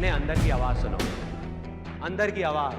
अपने अंदर की आवाज सुनो, अंदर की आवाज,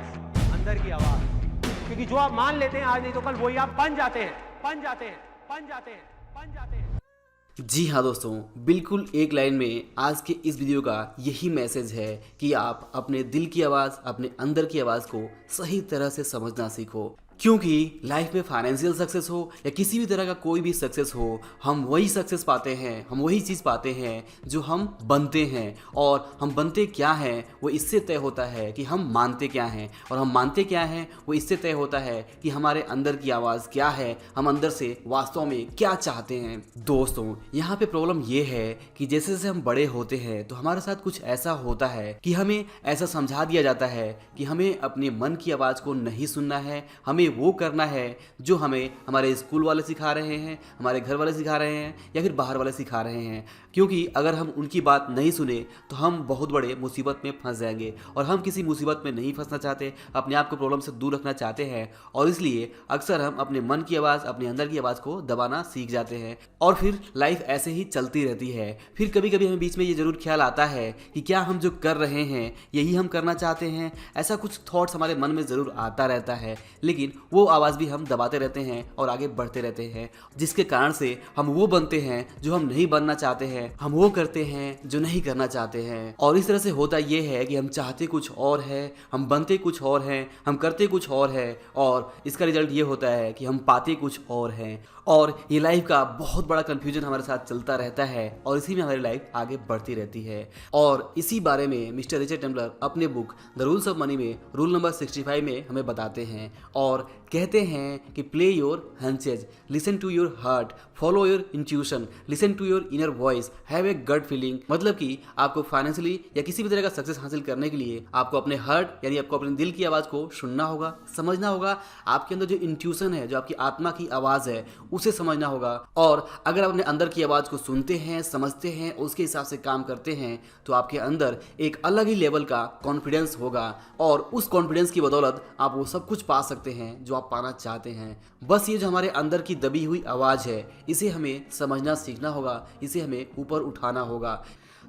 अंदर की आवाज। क्योंकि जो आप मान लेते हैं आज नहीं तो कल वही आप बन जाते हैं, बन जाते हैं, बन जाते हैं, बन जाते हैं। जी हाँ दोस्तों, बिल्कुल एक लाइन में आज के इस वीडियो का यही मैसेज है कि आप अपने दिल की आवाज़, अपने अंदर की आवाज़ को सही तरह से समझना सीखो। क्योंकि लाइफ में फाइनेंशियल सक्सेस हो या किसी भी तरह का कोई भी सक्सेस हो, हम वही सक्सेस पाते हैं, हम वही चीज़ पाते हैं जो हम बनते हैं। और हम बनते क्या हैं वो इससे तय होता है कि हम मानते क्या हैं, और हम मानते क्या हैं वो इससे तय होता है कि हमारे अंदर की आवाज़ क्या है, हम अंदर से वास्तव में क्या चाहते हैं। दोस्तों, यहाँ पे प्रॉब्लम ये है कि जैसे जैसे हम बड़े होते हैं तो हमारे साथ कुछ ऐसा होता है कि हमें ऐसा समझा दिया जाता है कि हमें अपने मन की आवाज़ को नहीं सुनना है, हमें वो करना है जो हमें हमारे स्कूल वाले सिखा रहे हैं, हमारे घर वाले सिखा रहे हैं या फिर बाहर वाले सिखा रहे हैं। क्योंकि अगर हम उनकी बात नहीं सुने तो हम बहुत बड़े मुसीबत में फंस जाएंगे, और हम किसी मुसीबत में नहीं फंसना चाहते, अपने आप को प्रॉब्लम से दूर रखना चाहते हैं। और इसलिए अक्सर हम अपने मन की आवाज़, अपने अंदर की आवाज़ को दबाना सीख जाते हैं, और फिर लाइफ ऐसे ही चलती रहती है। फिर कभी कभी हमें बीच में ये ज़रूर ख्याल आता है कि क्या हम जो कर रहे हैं यही हम करना चाहते हैं। ऐसा कुछ थॉट्स हमारे मन में ज़रूर आता रहता है, लेकिन वो आवाज़ भी हम दबाते रहते हैं और आगे बढ़ते रहते हैं, जिसके कारण से हम वो बनते हैं जो हम नहीं बनना चाहते हैं, हम वो करते हैं जो नहीं करना चाहते हैं। और इस तरह से होता ये है कि हम चाहते कुछ और है, हम बनते कुछ और हैं, हम करते कुछ और है, और इसका रिजल्ट ये होता है कि हम पाते कुछ और हैं। और ये लाइफ का बहुत बड़ा कंफ्यूजन हमारे साथ चलता रहता है, और इसी में हमारी लाइफ आगे बढ़ती रहती है। और इसी बारे में मिस्टर रिचर्ड टेम्पलर अपने book the rules of money में रूल नंबर 65 में हमें बताते हैं, और कहते हैं कि play your hunches, listen to your heart, follow your intuition, listen to your inner voice, have a gut feeling. मतलब कि आपको फाइनेंशियली या किसी भी तरह का सक्सेस हासिल करने के लिए आपको अपने हार्ट यानी आपको अपने दिल की आवाज़ को सुनना होगा, समझना होगा। आपके अंदर जो इंट्यूशन है, जो आपकी आत्मा की आवाज़ है, उसे समझना होगा। और अगर आप अपने अंदर की आवाज़ को सुनते हैं, समझते हैं, उसके हिसाब से काम करते हैं, तो आपके अंदर एक अलग ही लेवल का कॉन्फिडेंस होगा, और उस कॉन्फिडेंस की बदौलत आप वो सब कुछ पा सकते हैं जो आप पाना चाहते हैं। बस ये जो हमारे अंदर की दबी हुई आवाज़ है, इसे हमें समझना सीखना होगा, इसे हमें ऊपर उठाना होगा।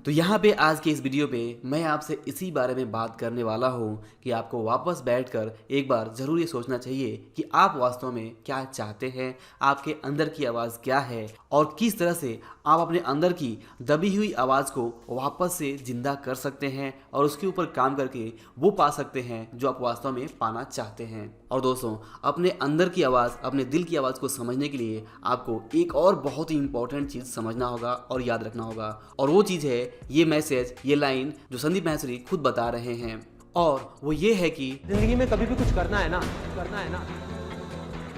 तो यहाँ पे आज के इस वीडियो पे मैं आपसे इसी बारे में बात करने वाला हूँ कि आपको वापस बैठकर एक बार ज़रूर ये सोचना चाहिए कि आप वास्तव में क्या चाहते हैं, आपके अंदर की आवाज़ क्या है, और किस तरह से आप अपने अंदर की दबी हुई आवाज़ को वापस से ज़िंदा कर सकते हैं, और उसके ऊपर काम करके वो पा सकते हैं जो आप वास्तव में पाना चाहते हैं। और दोस्तों, अपने अंदर की आवाज़, अपने दिल की आवाज़ को समझने के लिए आपको एक और बहुत ही इंपॉर्टेंट चीज़ समझना होगा और याद रखना होगा, और वो चीज़ है ये मैसेज, ये लाइन जो संदीप माहेश्वरी खुद बता रहे हैं। और वो ये है कि जिंदगी में कभी भी कुछ करना है ना,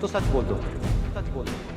तो सच बोल दो, सच बोल दो।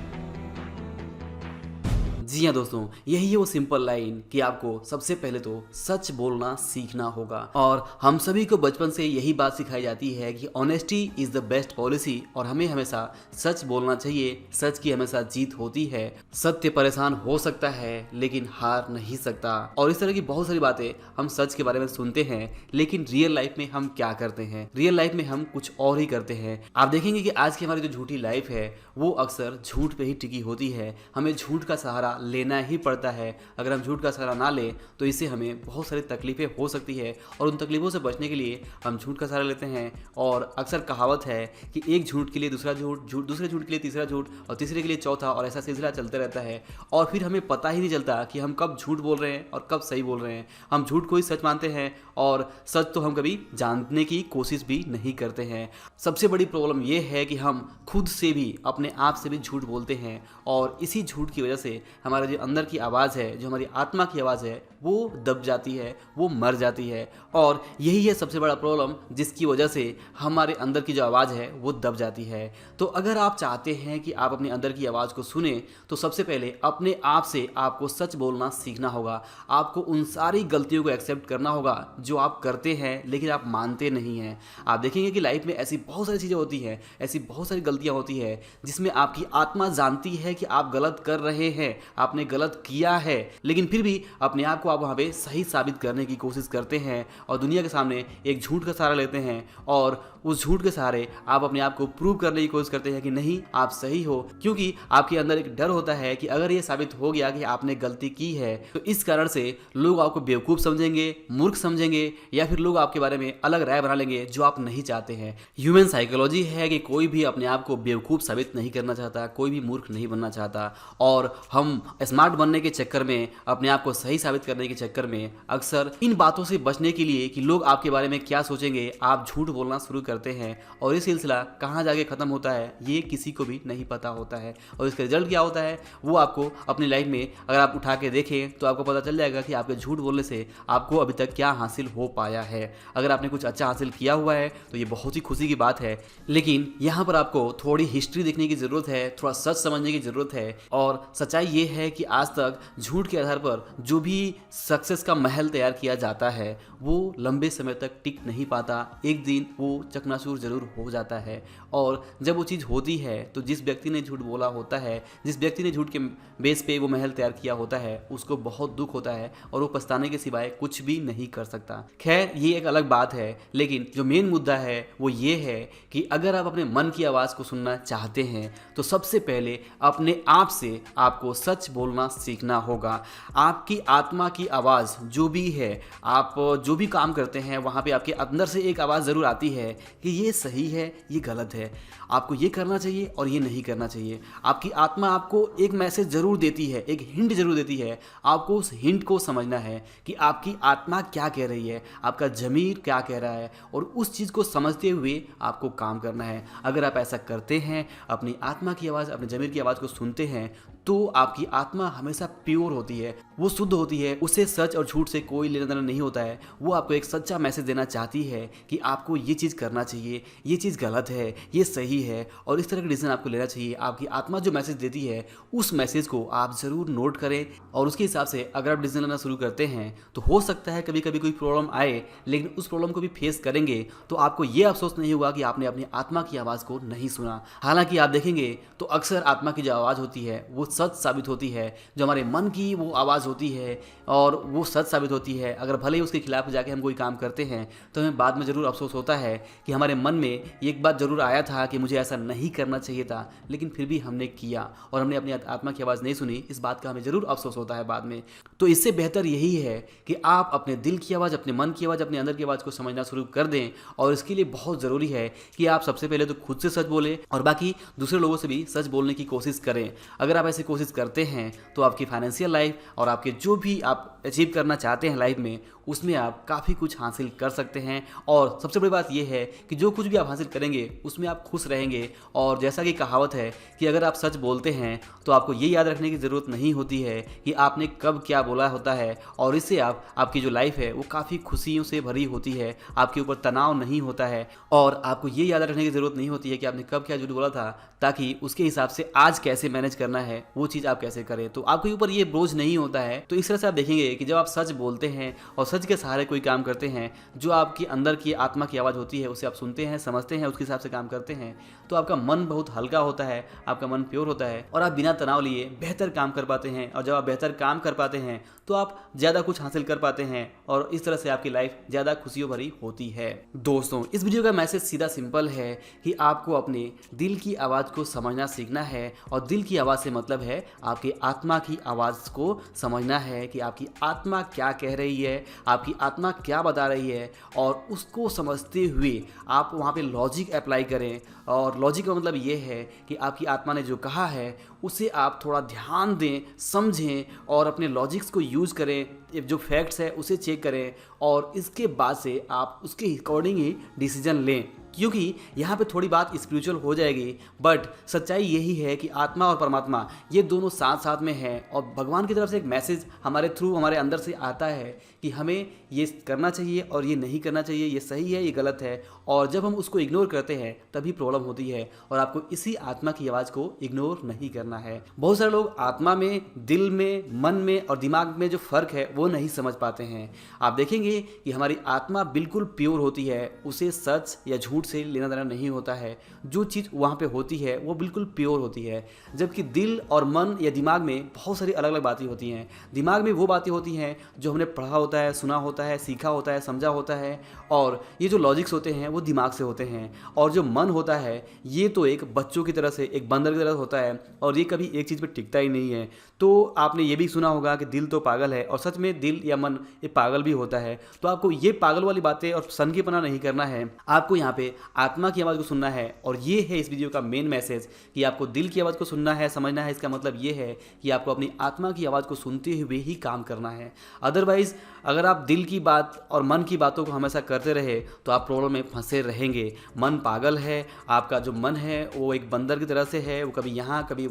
जी हाँ दोस्तों, यही है वो सिंपल लाइन कि आपको सबसे पहले तो सच बोलना सीखना होगा। और हम सभी को बचपन से यही बात सिखाई जाती है कि honesty is the best policy, और हमें हमेशा सच बोलना चाहिए। सच की हमेशा जीत होती है। सत्य परेशान हो सकता है लेकिन हार नहीं सकता। और इस तरह की बहुत सारी बातें हम सच के बारे में सुनते हैं, लेकिन रियल लाइफ में हम क्या करते हैं? रियल लाइफ में हम कुछ और ही करते हैं। आप देखेंगे कि आज की हमारी जो झूठी लाइफ है वो अक्सर झूठ पे ही टिकी होती है। हमें झूठ का सहारा लेना ही पड़ता है। अगर हम झूठ का सहारा ना लें तो इससे हमें बहुत सारी तकलीफें हो सकती है, और उन तकलीफों से बचने के लिए हम झूठ का सहारा लेते हैं। और अक्सर कहावत है कि एक झूठ के लिए दूसरा झूठ, दूसरे झूठ के लिए तीसरा झूठ, और तीसरे के लिए चौथा, और ऐसा सिलसिला चलता रहता है। और फिर हमें पता ही नहीं चलता कि हम कब झूठ बोल रहे हैं और कब सही बोल रहे हैं। हम झूठ को ही सच मानते हैं, और सच तो हम कभी जानने की कोशिश भी नहीं करते हैं। सबसे बड़ी प्रॉब्लम यह है कि हम खुद से भी, अपने आप से भी झूठ बोलते हैं, और इसी झूठ की वजह से हमारे जो अंदर की आवाज़ है, जो हमारी आत्मा की आवाज़ है, वो दब जाती है, वो मर जाती है। और यही है सबसे बड़ा प्रॉब्लम, जिसकी वजह से हमारे अंदर की जो आवाज़ है वो दब जाती है। तो अगर आप चाहते हैं कि आप अपने अंदर की आवाज़ को सुने, तो सबसे पहले अपने आप से आपको सच बोलना सीखना होगा। आपको उन सारी गलतियों को एक्सेप्ट करना होगा जो आप करते हैं लेकिन आप मानते नहीं हैं। आप देखेंगे कि लाइफ में ऐसी बहुत सारी चीज़ें होती हैं, ऐसी बहुत सारी गलतियाँ होती हैं जिसमें आपकी आत्मा जानती है कि आप गलत कर रहे हैं, आपने गलत किया है, लेकिन फिर भी अपने आप को आप वहाँ पे सही साबित करने की कोशिश करते हैं, और दुनिया के सामने एक झूठ का सहारा लेते हैं, और उस झूठ के सहारे आप अपने आप को प्रूव करने की कोशिश करते हैं कि नहीं, आप सही हो। क्योंकि आपके अंदर एक डर होता है कि अगर ये साबित हो गया कि आपने गलती की है, तो इस कारण से लोग आपको बेवकूफ़ समझेंगे, मूर्ख समझेंगे, देंगे या फिर लोग आपके बारे में अलग राय बना लेंगे जो आप नहीं चाहते हैं। ह्यूमन साइकोलॉजी है कि कोई भी अपने आप को बेवकूफ़ साबित नहीं करना चाहता, कोई भी मूर्ख नहीं बनना चाहता, और हम स्मार्ट बनने के चक्कर में, अपने आप को सही साबित करने के चक्कर में अक्सर इन बातों से बचने के लिए कि लोग आपके बारे में क्या सोचेंगे, आप झूठ बोलना शुरू करते हैं। और ये सिलसिला कहाँ जाके ख़त्म होता है ये किसी को भी नहीं पता होता है, और इसका रिजल्ट क्या होता है वो आपको अपनी लाइफ में अगर आप उठा के देखें तो आपको पता चल जाएगा कि आपके झूठ बोलने से आपको अभी तक क्या हासिल हो पाया है। अगर आपने कुछ अच्छा हासिल किया हुआ है तो ये बहुत ही खुशी की बात है, लेकिन यहाँ पर आपको थोड़ी हिस्ट्री देखने की ज़रूरत है, थोड़ा सच समझने की ज़रूरत है। और सच्चाई ये है कि आज तक झूठ के आधार पर जो भी सक्सेस का महल तैयार किया जाता है वो लंबे समय तक टिक नहीं पाता, एक दिन वो चकनाचूर जरूर हो जाता है। और जब वो चीज़ होती है तो जिस व्यक्ति ने झूठ बोला होता है, जिस व्यक्ति ने झूठ के बेस पे वो महल तैयार किया होता है, उसको बहुत दुख होता है और वो पछताने के सिवाय कुछ भी नहीं कर सकता। खैर ये एक अलग बात है, लेकिन जो मेन मुद्दा है वो ये है कि अगर आप अपने मन की आवाज़ को सुनना चाहते हैं तो सबसे पहले अपने आप से आपको सच बोलना सीखना होगा। आपकी आत्मा की आवाज़ जो भी है, आप जो भी काम करते हैं वहाँ पे आपके अंदर से एक आवाज़ ज़रूर आती है कि ये सही है, ये गलत है, आपको ये करना चाहिए और ये नहीं करना चाहिए। आपकी आत्मा आपको एक मैसेज ज़रूर देती है, एक हिंट ज़रूर देती है। आपको उस हिंट को समझना है कि आपकी आत्मा क्या कह रही है, आपका ज़मीर क्या कह रहा है, और उस चीज़ को समझते हुए आपको काम करना है। अगर आप ऐसा करते हैं, अपनी आत्मा की आवाज़, अपने ज़मीर की आवाज़ को सुनते हैं, तो आपकी आत्मा हमेशा प्योर होती है, वो शुद्ध होती है, उसे सच और झूठ से कोई लेना देना नहीं होता है। वो आपको एक सच्चा मैसेज देना चाहती है कि आपको ये चीज़ करना चाहिए, ये चीज़ गलत है, ये सही है, और इस तरह का डिसीजन आपको लेना चाहिए। आपकी आत्मा जो मैसेज देती है उस मैसेज को आप ज़रूर नोट करें, और उसके हिसाब से अगर आप डिसीजन लेना शुरू करते हैं तो हो सकता है कभी कभी कोई प्रॉब्लम आए, लेकिन उस प्रॉब्लम को भी फेस करेंगे तो आपको ये अफसोस नहीं होगा कि आपने अपनी आत्मा की आवाज़ को नहीं सुना। हालांकि आप देखेंगे तो अक्सर आत्मा की जो आवाज़ होती है वो सच साबित होती है, जो हमारे मन की वो आवाज़ होती है और वो सच साबित होती है। अगर भले ही उसके खिलाफ जाके हम कोई काम करते हैं तो हमें बाद में ज़रूर अफसोस होता है कि हमारे मन में एक बात ज़रूर आया था कि मुझे ऐसा नहीं करना चाहिए था, लेकिन फिर भी हमने किया और हमने अपनी आत्मा की आवाज़ नहीं सुनी। इस बात का हमें ज़रूर अफसोस होता है बाद में। तो इससे बेहतर यही है कि आप अपने दिल की आवाज़, अपने मन की आवाज़, अपने अंदर की आवाज़ को समझना शुरू कर दें। और इसके लिए बहुत ज़रूरी है कि आप सबसे पहले तो खुद से सच बोलें और बाकी दूसरे लोगों से भी सच बोलने की कोशिश करें। अगर आप ऐसी कोशिश करते हैं तो आपकी फाइनेंशियल लाइफ और आपके जो भी आप अचीव करना चाहते हैं लाइफ में, उसमें आप काफ़ी कुछ हासिल कर सकते हैं। और सबसे बड़ी बात यह है कि जो कुछ भी आप हासिल करेंगे उसमें आप खुश रहेंगे। और जैसा कि कहावत है कि अगर आप सच बोलते हैं तो आपको ये याद रखने की ज़रूरत नहीं होती है कि आपने कब क्या बोला होता है, और इससे आपकी जो लाइफ है वो काफ़ी खुशियों से भरी होती है, आपके ऊपर तनाव नहीं होता है। और आपको ये याद रखने की ज़रूरत नहीं होती है कि आपने कब क्या झूठ बोला था, ताकि उसके हिसाब से आज कैसे मैनेज करना है वो चीज़ आप कैसे करें, तो आपके ऊपर ये बोझ नहीं होता है। तो इस तरह से आप देखेंगे कि जब आप सच बोलते हैं और सच के सहारे कोई काम करते हैं, जो आपकी अंदर की आत्मा की आवाज़ होती है उसे आप सुनते हैं, समझते हैं, उसके हिसाब से काम करते हैं, तो आपका मन बहुत हल्का होता है, आपका मन प्योर होता है और आप बिना तनाव लिए बेहतर काम कर पाते हैं। और जब आप बेहतर काम कर पाते हैं तो आप ज़्यादा कुछ हासिल कर पाते हैं और इस तरह से आपकी लाइफ ज़्यादा खुशियों भरी होती है। दोस्तों, इस वीडियो का मैसेज सीधा सिंपल है कि आपको अपने दिल की आवाज़ को समझना सीखना है। और दिल की आवाज़ से मतलब है आपकी आत्मा की आवाज़ को समझना है कि आपकी आत्मा क्या कह रही है, आपकी आत्मा क्या बता रही है, और उसको समझते हुए आप वहाँ पे लॉजिक अप्लाई करें। और लॉजिक का मतलब ये है कि आपकी आत्मा ने जो कहा है उसे आप थोड़ा ध्यान दें, समझें और अपने लॉजिक्स को यूज़ करें, जो फैक्ट्स है उसे चेक करें और इसके बाद से आप उसके अकॉर्डिंग ही डिसीजन लें। क्योंकि यहाँ पे थोड़ी बात स्पिरिचुअल हो जाएगी, बट सच्चाई यही है कि आत्मा और परमात्मा ये दोनों साथ साथ में हैं और भगवान की तरफ से एक मैसेज हमारे थ्रू हमारे अंदर से आता है कि हमें ये करना चाहिए और ये नहीं करना चाहिए, ये सही है, ये गलत है। और जब हम उसको इग्नोर करते हैं तभी प्रॉब्लम होती है और आपको इसी आत्मा की आवाज़ को इग्नोर नहीं करना है। बहुत सारे लोग आत्मा में, दिल में, मन में और दिमाग में जो फ़र्क है वो नहीं समझ पाते हैं। आप देखेंगे कि हमारी आत्मा बिल्कुल प्योर होती है, उसे सच या झूठ से लेना देना नहीं होता है। जो चीज़ वहाँ पे होती है वो बिल्कुल प्योर होती है। जबकि दिल और मन या दिमाग में बहुत सारी अलग अलग बातें होती हैं। दिमाग में वो बातें होती हैं जो हमने पढ़ा होता है, सुना होता है, सीखा होता है, समझा होता है, और ये जो लॉजिक्स होते हैं वो दिमाग से होते हैं। और जो मन होता है ये तो एक बच्चों की तरह से, एक बंदर की तरह होता है और ये कभी एक चीज़ पर टिकता ही नहीं है। तो आपने ये भी सुना होगा कि दिल तो पागल है, और सच में में दिल या मन ये पागल भी होता है। तो आपको ये पागल वाली बातें और सनकीपना नहीं करना है, आपको यहाँ पे आत्मा की आवाज़ को सुनना है। और ये है इस वीडियो का मेन मैसेज कि आपको दिल की आवाज़ को सुनना है, समझना है। इसका मतलब ये है कि आपको अपनी आत्मा की आवाज़ को सुनते हुए ही काम करना है। अदरवाइज अगर आप दिल की बात और मन की बातों को हमेशा करते रहे तो आप प्रॉब्लम में फंसे रहेंगे। मन पागल है, आपका जो मन है वो एक बंदर की तरह से है। वो कभी यहाँ कभी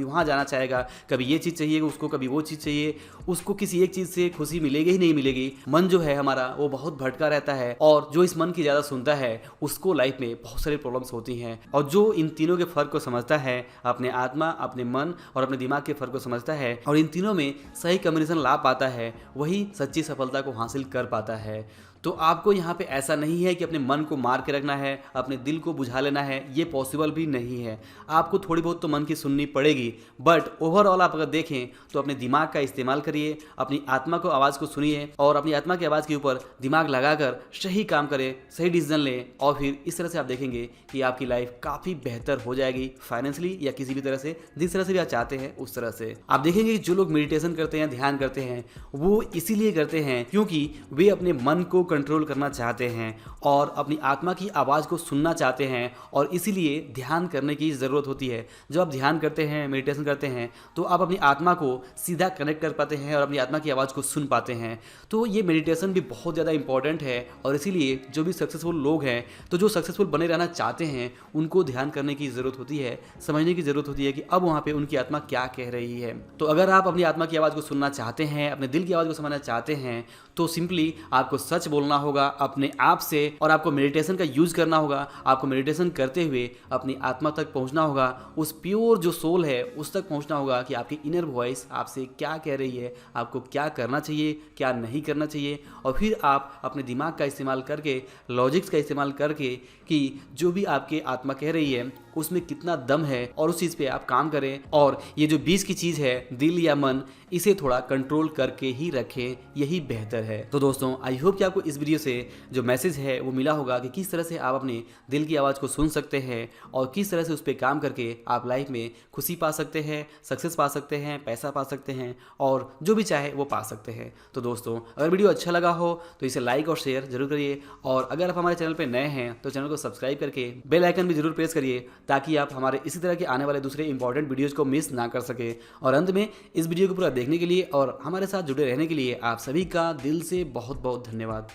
वहाँ जाना चाहेगा, कभी ये चीज़ चाहिए उसको, कभी वो चीज़ चाहिए उसको। किसी एक चीज़ से खुशी मिलेगी ही नहीं मिलेगी। मन जो है हमारा वो बहुत भटका रहता है, और जो इस मन की ज़्यादा सुनता है उसको लाइफ में बहुत सारी प्रॉब्लम्स होती हैं। और जो इन तीनों के फ़र्क को समझता है, अपने आत्मा, अपने मन और अपने दिमाग के फ़र्क को समझता है, और इन तीनों में सही कम्बिनेशन ला पाता है, वही सच्ची सफलता को हासिल कर पाता है। तो आपको यहाँ पे ऐसा नहीं है कि अपने मन को मार के रखना है, अपने दिल को बुझा लेना है, ये पॉसिबल भी नहीं है। आपको थोड़ी बहुत तो मन की सुननी पड़ेगी, बट ओवरऑल आप अगर देखें तो अपने दिमाग का इस्तेमाल करिए, अपनी आत्मा को आवाज़ को सुनिए और अपनी आत्मा की आवाज़ के ऊपर दिमाग लगाकर सही काम करें, सही डिसीजन लें। और फिर इस तरह से आप देखेंगे कि आपकी लाइफ काफ़ी बेहतर हो जाएगी, फाइनेंशियली या किसी भी तरह से, जिस तरह से भी आप चाहते हैं उस तरह से। आप देखेंगे कि जो लोग मेडिटेशन करते हैं, ध्यान करते हैं, वो इसीलिए करते हैं क्योंकि वे अपने मन को कंट्रोल करना चाहते हैं और अपनी आत्मा की आवाज़ को सुनना चाहते हैं, और इसीलिए ध्यान करने की ज़रूरत होती है। जब आप ध्यान करते हैं, मेडिटेशन करते हैं, तो आप अपनी आत्मा को सीधा कनेक्ट कर पाते हैं और अपनी आत्मा की आवाज़ को सुन पाते हैं। तो ये मेडिटेशन भी बहुत ज़्यादा इंपॉर्टेंट है, और इसीलिए जो भी सक्सेसफुल लोग हैं, तो जो सक्सेसफुल बने रहना चाहते हैं, उनको ध्यान करने की ज़रूरत होती है, समझने की ज़रूरत होती है कि अब वहाँ पे उनकी आत्मा क्या कह रही है। तो अगर आप अपनी आत्मा की आवाज़ को सुनना चाहते हैं, अपने दिल की आवाज़ को समझना चाहते हैं, तो सिंपली आपको सच बोलना होगा अपने आप से, और आपको मेडिटेशन का यूज़ करना होगा। आपको मेडिटेशन करते हुए अपनी आत्मा तक पहुंचना होगा, उस प्योर जो सोल है उस तक पहुंचना होगा कि आपकी इनर वॉइस आपसे क्या कह रही है, आपको क्या करना चाहिए, क्या नहीं करना चाहिए। और फिर आप अपने दिमाग का इस्तेमाल करके, लॉजिक्स का इस्तेमाल करके, कि जो भी आपके आत्मा कह रही है उसमें कितना दम है, और उस चीज़ पे आप काम करें। और ये जो बीच की चीज़ है, दिल या मन, इसे थोड़ा कंट्रोल करके ही रखें, यही बेहतर है। तो दोस्तों, आई होप कि आपको इस वीडियो से जो मैसेज है वो मिला होगा कि किस तरह से आप अपने दिल की आवाज़ को सुन सकते हैं और किस तरह से उस पर काम करके आप लाइफ में खुशी पा सकते हैं, सक्सेस पा सकते हैं, पैसा पा सकते हैं, और जो भी चाहे वो पा सकते हैं। तो दोस्तों, अगर वीडियो अच्छा लगा हो तो इसे लाइक और शेयर जरूर करिए, और अगर आप हमारे चैनल पर नए हैं तो चैनल को सब्सक्राइब करके बेल आइकन भी जरूर प्रेस करिए, ताकि आप हमारे इसी तरह के आने वाले दूसरे इंपॉर्टेंट वीडियोस को मिस ना कर सके। और अंत में इस वीडियो को पूरा देखने के लिए और हमारे साथ जुड़े रहने के लिए आप सभी का दिल से बहुत बहुत धन्यवाद।